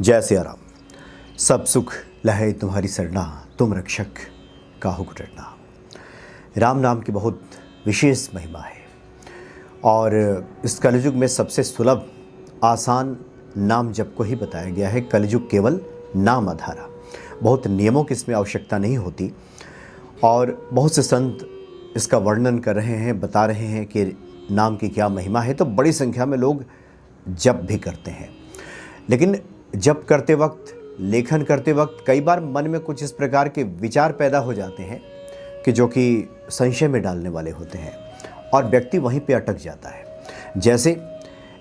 जय सिया राम। सब सुख लहे तुम्हारी सरना, तुम रक्षक काहू को डरना। राम नाम की बहुत विशेष महिमा है और इस कलयुग में सबसे सुलभ आसान नाम जप को ही बताया गया है। कलयुग केवल नाम आधारा, बहुत नियमों की इसमें आवश्यकता नहीं होती। और बहुत से संत इसका वर्णन कर रहे हैं, बता रहे हैं कि नाम की क्या महिमा है। तो बड़ी संख्या में लोग जप भी करते हैं, लेकिन जप करते वक्त, लेखन करते वक्त कई बार मन में कुछ इस प्रकार के विचार पैदा हो जाते हैं कि जो कि संशय में डालने वाले होते हैं और व्यक्ति वहीं पे अटक जाता है। जैसे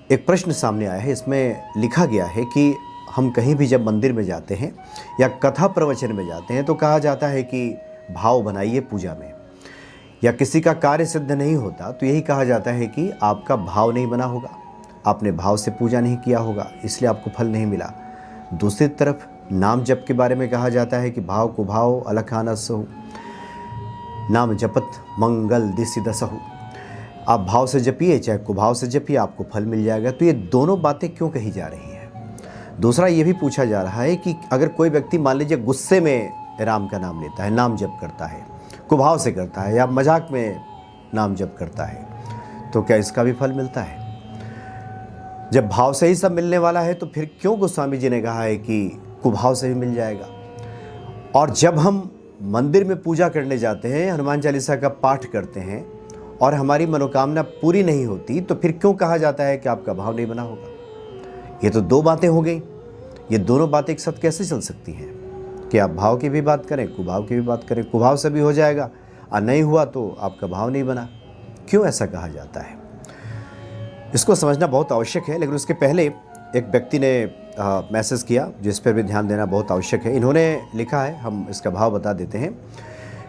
एक प्रश्न सामने आया है, इसमें लिखा गया है कि हम कहीं भी जब मंदिर में जाते हैं या कथा प्रवचन में जाते हैं तो कहा जाता है कि भाव बनाइए पूजा में, या किसी का कार्य सिद्ध नहीं होता तो यही कहा जाता है कि आपका भाव नहीं बना होगा, आपने भाव से पूजा नहीं किया होगा, इसलिए आपको फल नहीं मिला। दूसरी तरफ नाम जप के बारे में कहा जाता है कि भाव कुभाव अलखाना सहु, नाम जपत मंगल दिसि दसहु। आप भाव से जपिए चाहे कुभाव से जपिए, आपको फल मिल जाएगा। तो ये दोनों बातें क्यों कही जा रही हैं? दूसरा ये भी पूछा जा रहा है कि अगर कोई व्यक्ति मान लीजिए गुस्से में राम का नाम लेता है, नाम जप करता है, कुभाव से करता है या मजाक में नाम जप करता है, तो क्या इसका भी फल मिलता है? जब भाव से ही सब मिलने वाला है तो फिर क्यों गोस्वामी जी ने कहा है कि कुभाव से भी मिल जाएगा? और जब हम मंदिर में पूजा करने जाते हैं, हनुमान चालीसा का पाठ करते हैं और हमारी मनोकामना पूरी नहीं होती, तो फिर क्यों कहा जाता है कि आपका भाव नहीं बना होगा? ये तो दो बातें हो गई। ये दोनों बातें एक साथ कैसे चल सकती हैं कि आप भाव की भी बात करें, कुभाव की भी बात करें? कुभाव से भी हो जाएगा और नहीं हुआ तो आपका भाव नहीं बना। क्यों ऐसा कहा जाता है? इसको समझना बहुत आवश्यक है। लेकिन उसके पहले एक व्यक्ति ने मैसेज किया जिस पर भी ध्यान देना बहुत आवश्यक है। इन्होंने लिखा है, हम इसका भाव बता देते हैं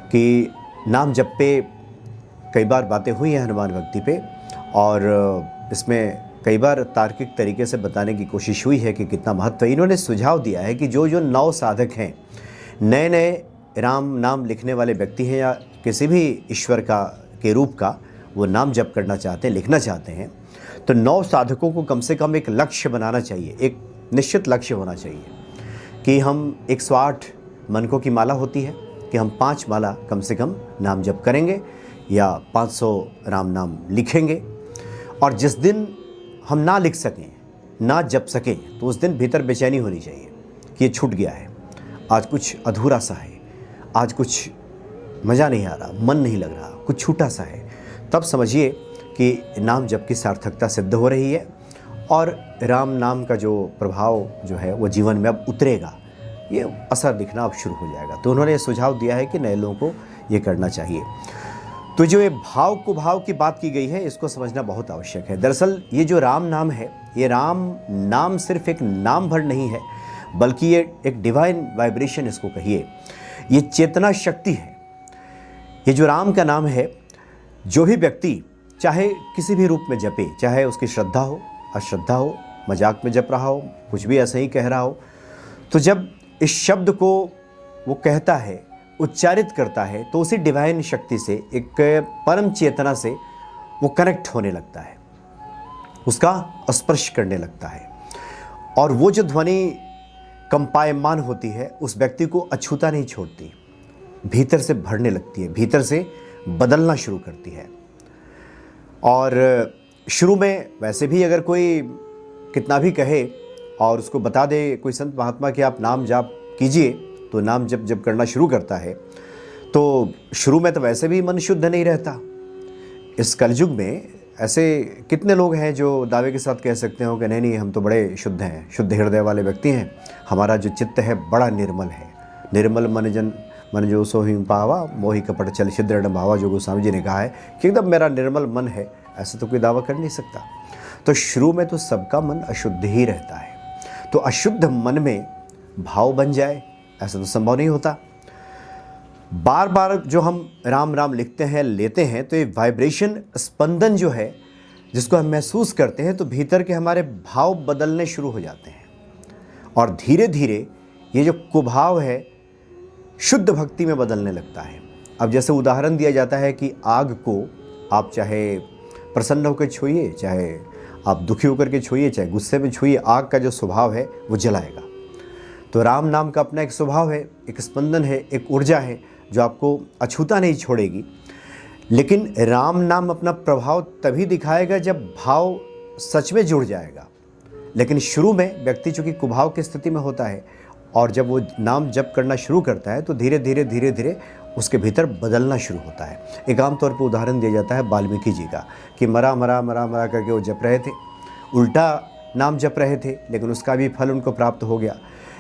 कि नाम जप पे कई बार बातें हुई हैं हनुमान भक्ति पे, और इसमें कई बार तार्किक तरीके से बताने की कोशिश हुई है कि कितना महत्व है। इन्होंने सुझाव दिया है कि जो नव साधक हैं, नए नए राम नाम लिखने वाले व्यक्ति हैं या किसी भी ईश्वर के रूप का वो नाम जप करना चाहते हैं, लिखना चाहते हैं, तो नौ साधकों को कम से कम एक लक्ष्य बनाना चाहिए। एक निश्चित लक्ष्य होना चाहिए कि हम 108 मनकों की माला होती है कि हम 5 माला कम से कम नाम जप करेंगे या 500 राम नाम लिखेंगे। और जिस दिन हम ना लिख सकें, ना जप सकें, तो उस दिन भीतर बेचैनी होनी चाहिए कि ये छूट गया है, आज कुछ अधूरा सा है, आज कुछ मज़ा नहीं आ रहा, मन नहीं लग रहा, कुछ छूटा सा है। तब समझिए कि नाम जप की सार्थकता सिद्ध हो रही है और राम नाम का जो प्रभाव जो है वो जीवन में अब उतरेगा, ये असर दिखना अब शुरू हो जाएगा। तो उन्होंने सुझाव दिया है कि नए लोगों को ये करना चाहिए। तो जो ये भाव कुभाव की बात की गई है, इसको समझना बहुत आवश्यक है। दरअसल ये जो राम नाम है, ये राम नाम सिर्फ एक नाम भर नहीं है, बल्कि ये एक डिवाइन वाइब्रेशन इसको कहिए, ये चेतना शक्ति है। ये जो राम का नाम है, जो भी व्यक्ति चाहे किसी भी रूप में जपे, चाहे उसकी श्रद्धा हो, अश्रद्धा हो, मजाक में जप रहा हो, कुछ भी ऐसे ही कह रहा हो, तो जब इस शब्द को वो कहता है, उच्चारित करता है, तो उसी डिवाइन शक्ति से, एक परम चेतना से वो कनेक्ट होने लगता है, उसका स्पर्श करने लगता है। और वो जो ध्वनि कंपायमान होती है, उस व्यक्ति को अछूता नहीं छोड़ती, भीतर से भरने लगती है, भीतर से बदलना शुरू करती है। और शुरू में वैसे भी अगर कोई कितना भी कहे और उसको बता दे कोई संत महात्मा कि आप नाम जाप कीजिए, तो नाम जब करना शुरू करता है तो शुरू में तो वैसे भी मन शुद्ध नहीं रहता। इस कलयुग में ऐसे कितने लोग हैं जो दावे के साथ कह सकते हो कि नहीं नहीं, हम तो बड़े शुद्ध हैं, शुद्ध हृदय वाले व्यक्ति हैं, हमारा जो चित्त है बड़ा निर्मल है। निर्मल मन जो सोहि पावा, मोहि कपट चल छिद्र भावा, जो गोस्वामी जी ने कहा है कि एकदम मेरा निर्मल मन है, ऐसे तो कोई दावा कर नहीं सकता। तो शुरू में तो सबका मन अशुद्ध ही रहता है, तो अशुद्ध मन में भाव बन जाए ऐसा तो संभव नहीं होता। बार बार जो हम राम राम लिखते हैं, लेते हैं, तो ये वाइब्रेशन, स्पंदन जो है जिसको हम महसूस करते हैं, तो भीतर के हमारे भाव बदलने शुरू हो जाते हैं और धीरे धीरे ये जो कुभाव है शुद्ध भक्ति में बदलने लगता है। अब जैसे उदाहरण दिया जाता है कि आग को आप चाहे प्रसन्न होकर छूइए, चाहे आप दुखी होकर के छूइए, चाहे गुस्से में छूइए, आग का जो स्वभाव है वो जलाएगा। तो राम नाम का अपना एक स्वभाव है, एक स्पंदन है, एक ऊर्जा है जो आपको अछूता नहीं छोड़ेगी। लेकिन राम नाम अपना प्रभाव तभी दिखाएगा जब भाव सच में जुड़ जाएगा। लेकिन शुरू में व्यक्ति चूँकि कुभाव की स्थिति में होता है और जब वो नाम जप करना शुरू करता है तो धीरे धीरे उसके भीतर बदलना शुरू होता है। एक आम तौर पर उदाहरण दिया जाता है वाल्मीकि जी का कि मरा मरा मरा मरा करके वो जप रहे थे, उल्टा नाम जप रहे थे, लेकिन उसका भी फल उनको प्राप्त हो गया।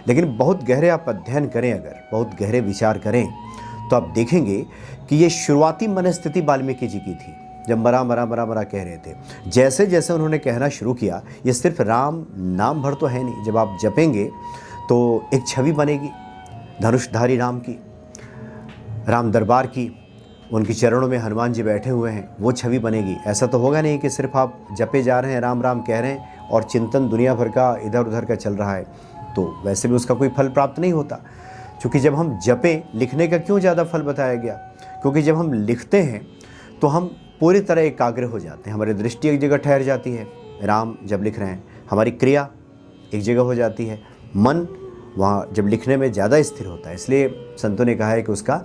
लेकिन बहुत गहरे आप अध्ययन करें, अगर बहुत गहरे विचार करें तो आप देखेंगे कि ये शुरुआती मनस्थिति वाल्मीकि जी की थी जब मरा मरा मरा मरा कह रहे थे। जैसे जैसे उन्होंने कहना शुरू किया, ये सिर्फ राम नाम भर तो है नहीं, जब आप जपेंगे तो एक छवि बनेगी धनुषधारी राम की, राम दरबार की, उनके चरणों में हनुमान जी बैठे हुए हैं, वो छवि बनेगी। ऐसा तो होगा नहीं कि सिर्फ आप जपे जा रहे हैं, राम राम कह रहे हैं और चिंतन दुनिया भर का इधर उधर का चल रहा है, तो वैसे भी उसका कोई फल प्राप्त नहीं होता। क्योंकि जब हम जपें, लिखने का क्यों ज़्यादा फल बताया गया? क्योंकि जब हम लिखते हैं तो हम पूरी तरह एकाग्र हो जाते हैं, हमारी दृष्टि एक जगह ठहर जाती है। राम जब लिख रहे हैं, हमारी क्रिया एक जगह हो जाती है, मन वहाँ जब लिखने में ज़्यादा स्थिर होता है। इसलिए संतों ने कहा है कि उसका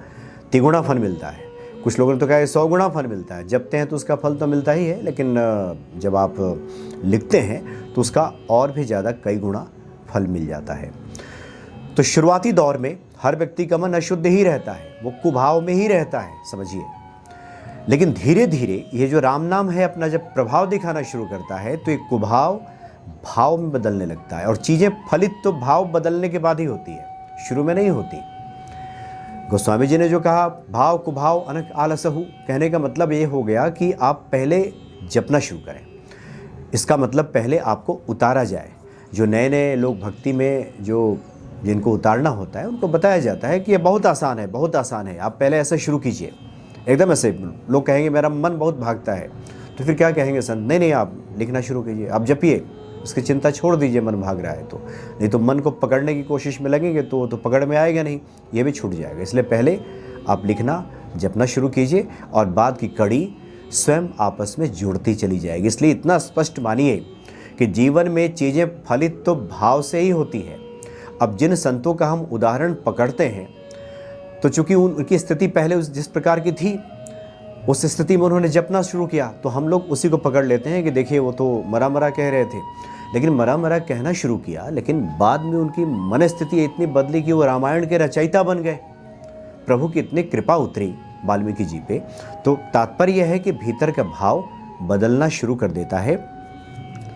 तिगुना फल मिलता है। कुछ लोगों ने तो कहा है 100 गुना फल मिलता है। जपते हैं तो उसका फल तो मिलता ही है, लेकिन जब आप लिखते हैं तो उसका और भी ज़्यादा कई गुना फल मिल जाता है। तो शुरुआती दौर में हर व्यक्ति का मन अशुद्ध ही रहता है, वो कुभाव में ही रहता है, समझिए। लेकिन धीरे धीरे ये जो राम नाम है अपना जब प्रभाव दिखाना शुरू करता है तो एक कुभाव भाव में बदलने लगता है। और चीज़ें फलित तो भाव बदलने के बाद ही होती है, शुरू में नहीं होती। गोस्वामी जी ने जो कहा भाव कुभाव अनक आलसहु, कहने का मतलब ये हो गया कि आप पहले जपना शुरू करें। इसका मतलब पहले आपको उतारा जाए। जो नए नए लोग भक्ति में जिनको उतारना होता है उनको बताया जाता है कि ये बहुत आसान है, बहुत आसान है, आप पहले ऐसा शुरू कीजिए। एकदम ऐसे लोग कहेंगे मेरा मन बहुत भागता है, तो फिर क्या कहेंगे संत? नहीं, आप लिखना शुरू कीजिए, आप जपिए, उसकी चिंता छोड़ दीजिए, मन भाग रहा है तो। नहीं तो मन को पकड़ने की कोशिश में लगेंगे तो पकड़ में आएगा नहीं, ये भी छूट जाएगा। इसलिए पहले आप लिखना जपना शुरू कीजिए और बाद की कड़ी स्वयं आपस में जुड़ती चली जाएगी। इसलिए इतना स्पष्ट मानिए कि जीवन में चीज़ें फलित तो भाव से ही होती है। अब जिन संतों का हम उदाहरण पकड़ते हैं तो चूंकि उनकी स्थिति पहले जिस प्रकार की थी, उस स्थिति में उन्होंने जपना शुरू किया तो हम लोग उसी को पकड़ लेते हैं कि देखिए वो तो मरा मरा कह रहे थे, लेकिन मरा मरा कहना शुरू किया, लेकिन बाद में उनकी मन स्थिति इतनी बदली कि वो रामायण के रचयिता बन गए। प्रभु की इतनी कृपा उतरी वाल्मीकि जी पे। तो तात्पर्य यह है कि भीतर का भाव बदलना शुरू कर देता है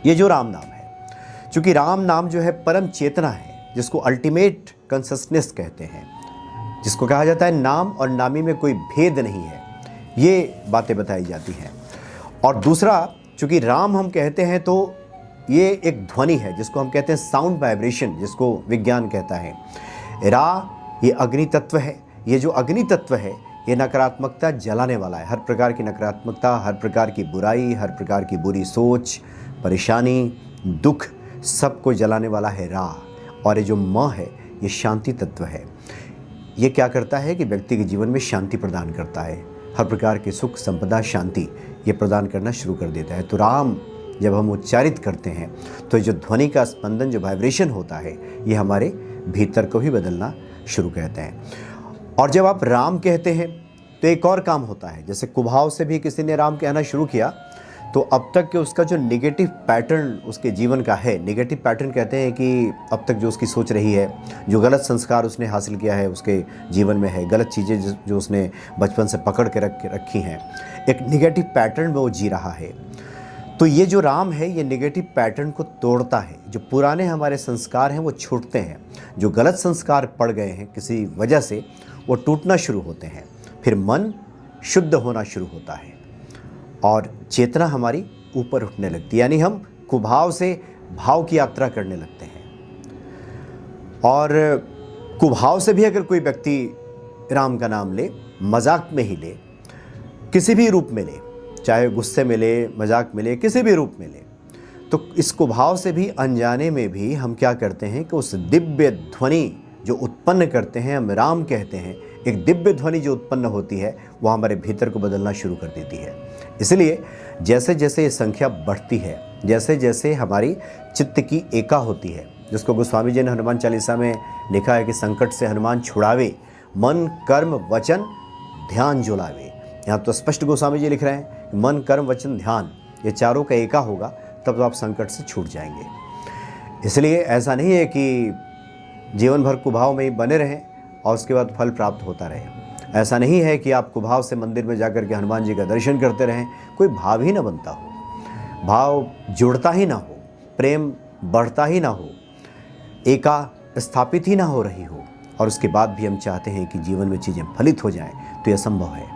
ये जो राम नाम है। चूँकि राम नाम जो है परम चेतना है, जिसको अल्टीमेट कॉन्शसनेस कहते हैं, जिसको कहा जाता है नाम और नामी में कोई भेद नहीं है, ये बातें बताई जाती हैं। और दूसरा, चूँकि राम हम कहते हैं तो ये एक ध्वनि है जिसको हम कहते हैं साउंड वाइब्रेशन, जिसको विज्ञान कहता है। रा ये अग्नि तत्व है। ये जो अग्नि तत्व है ये नकारात्मकता जलाने वाला है। हर प्रकार की नकारात्मकता, हर प्रकार की बुराई, हर प्रकार की बुरी सोच, परेशानी, दुख, सबको जलाने वाला है रा। और ये जो म है ये शांति तत्व है। ये क्या करता है कि व्यक्ति के जीवन में शांति प्रदान करता है, हर प्रकार के सुख संपदा शांति ये प्रदान करना शुरू कर देता है। तो राम जब हम उच्चारित करते हैं तो जो ध्वनि का स्पंदन, जो वाइब्रेशन होता है, ये हमारे भीतर को भी बदलना शुरू कहते हैं। और जब आप राम कहते हैं तो एक और काम होता है। जैसे कुभाव से भी किसी ने राम कहना शुरू किया तो अब तक के उसका जो नेगेटिव पैटर्न उसके जीवन का है, नेगेटिव पैटर्न कहते हैं कि अब तक जो उसकी सोच रही है, जो गलत संस्कार उसने हासिल किया है उसके जीवन में है, गलत चीज़ें जो उसने बचपन से पकड़ के रखी हैं, एक नेगेटिव पैटर्न में वो जी रहा है। तो ये जो राम है ये नेगेटिव पैटर्न को तोड़ता है। जो पुराने हमारे संस्कार हैं वो छूटते हैं, जो गलत संस्कार पड़ गए हैं किसी वजह से वो टूटना शुरू होते हैं। फिर मन शुद्ध होना शुरू होता है और चेतना हमारी ऊपर उठने लगती है, यानी हम कुभाव से भाव की यात्रा करने लगते हैं। और कुभाव से भी अगर कोई व्यक्ति राम का नाम ले, मजाक में ही ले, किसी भी रूप में ले, चाहे गुस्से में ले, मजाक में ले, किसी भी रूप में ले, तो इस कुभाव से भी अनजाने में भी हम क्या करते हैं कि उस दिव्य ध्वनि जो उत्पन्न करते हैं, हम राम कहते हैं, एक दिव्य ध्वनि जो उत्पन्न होती है वो हमारे भीतर को बदलना शुरू कर देती है। इसलिए जैसे जैसे ये संख्या बढ़ती है, जैसे जैसे हमारी चित्त की एका होती है, जिसको गोस्वामी जी ने हनुमान चालीसा में लिखा है कि संकट से हनुमान छुड़ावे, मन कर्म वचन ध्यान जो लावे। यहाँ तो स्पष्ट गोस्वामी जी लिख रहे हैं कि मन कर्म वचन ध्यान, ये चारों का एका होगा तब तो आप संकट से छूट जाएंगे। इसलिए ऐसा नहीं है कि जीवन भर कुभाव में ही बने रहें और उसके बाद फल प्राप्त होता रहे। ऐसा नहीं है कि आप कुभाव से मंदिर में जाकर के हनुमान जी का दर्शन करते रहें, कोई भाव ही ना बनता हो, भाव जुड़ता ही ना हो, प्रेम बढ़ता ही ना हो, एका स्थापित ही ना हो रही हो, और उसके बाद भी हम चाहते हैं कि जीवन में चीज़ें फलित हो जाएं, तो यह संभव है।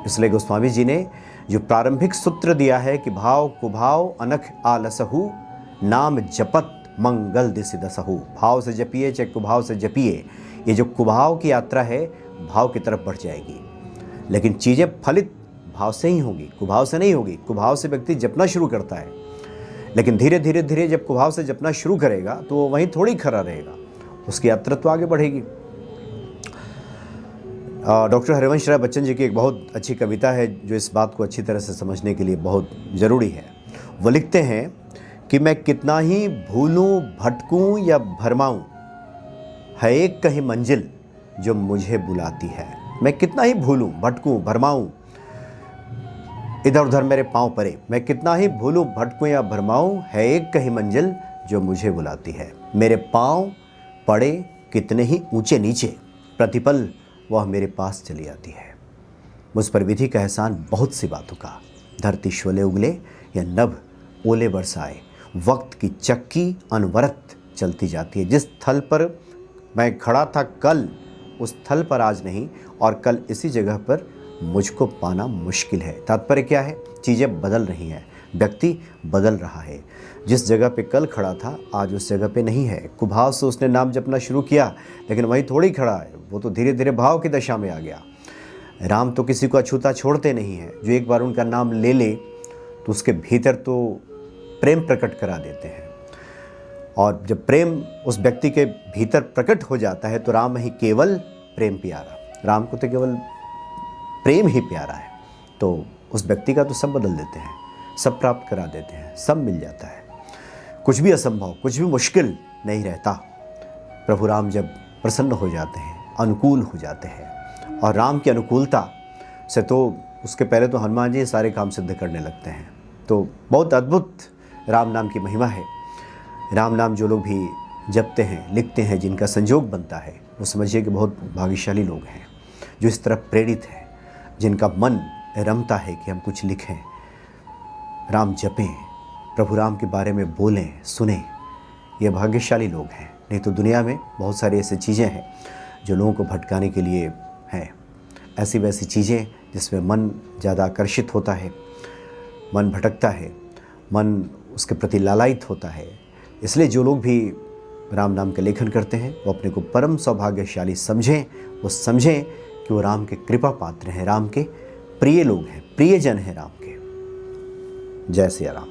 इसलिए गोस्वामी जी ने जो प्रारंभिक सूत्र दिया है कि भाव कुभाव अनख आलसहु, नाम जपत मंगल दिसि दसहु। भाव से जपिए चाहे कुभाव से जपिए, ये जो कुभाव की यात्रा है भाव की तरफ बढ़ जाएगी, लेकिन चीज़ें फलित भाव से ही होगी, कुभाव से नहीं होगी। कुभाव से व्यक्ति जपना शुरू करता है, लेकिन धीरे धीरे धीरे जब कुभाव से जपना शुरू करेगा तो वो वहीं थोड़ी खड़ा रहेगा, उसकी यात्रा तो आगे बढ़ेगी। डॉक्टर हरिवंश राय बच्चन जी की एक बहुत अच्छी कविता है जो इस बात को अच्छी तरह से समझने के लिए बहुत ज़रूरी है। वो लिखते हैं कि मैं कितना ही भूलूं भटकूं या भरमाऊं, है एक कहीं मंजिल जो मुझे बुलाती है। मैं कितना ही भूलूं भटकूं भरमाऊं, इधर उधर मेरे पांव पड़े, मैं कितना ही भूलूं भटकूं या भरमाऊं, है एक कहीं मंजिल जो मुझे बुलाती है। मेरे पांव पड़े कितने ही ऊंचे नीचे, प्रतिपल वह मेरे पास चली आती है। मुझ पर विधि का एहसान बहुत सी बातों का, धरती शोले उगले या नभ ओले बरसाए, वक्त की चक्की अनवरत चलती जाती है। जिस स्थल पर मैं खड़ा था कल, उस स्थल पर आज नहीं, और कल इसी जगह पर मुझको पाना मुश्किल है। तात्पर्य क्या है? चीज़ें बदल रही हैं, व्यक्ति बदल रहा है। जिस जगह पे कल खड़ा था आज उस जगह पे नहीं है। कुभाव से उसने नाम जपना शुरू किया, लेकिन वहीं थोड़ी खड़ा है, वो तो धीरे धीरे भाव की दशा में आ गया। राम तो किसी को अछूता छोड़ते नहीं हैं, जो एक बार उनका नाम ले ले तो उसके भीतर तो प्रेम प्रकट करा देते हैं, और जब प्रेम उस व्यक्ति के भीतर प्रकट हो जाता है तो राम ही केवल प्रेम प्यारा, राम को तो केवल प्रेम ही प्यारा है, तो उस व्यक्ति का तो सब बदल देते हैं, सब प्राप्त करा देते हैं, सब मिल जाता है। कुछ भी असंभव, कुछ भी मुश्किल नहीं रहता। प्रभु राम जब प्रसन्न हो जाते हैं, अनुकूल हो जाते हैं, और राम की अनुकूलता से तो उसके पहले तो हनुमान जी सारे काम सिद्ध करने लगते हैं। तो बहुत अद्भुत राम नाम की महिमा है। राम नाम जो लोग भी जपते हैं, लिखते हैं, जिनका संजोग बनता है, वो समझिए कि बहुत भाग्यशाली लोग हैं, जो इस तरफ प्रेरित हैं, जिनका मन रमता है कि हम कुछ लिखें, राम जपें, प्रभु राम के बारे में बोलें, सुनें। ये भाग्यशाली लोग हैं। नहीं तो दुनिया में बहुत सारी ऐसी चीज़ें हैं जो लोगों को भटकाने के लिए हैं, ऐसी वैसी चीज़ें जिसमें मन ज़्यादा आकर्षित होता है, मन भटकता है, मन उसके प्रति लालायित होता है। इसलिए जो लोग भी राम नाम के लेखन करते हैं वो अपने को परम सौभाग्यशाली समझें, वो समझें कि वो राम के कृपा पात्र हैं, राम के प्रिय लोग हैं, प्रियजन हैं राम के। जय सिया राम।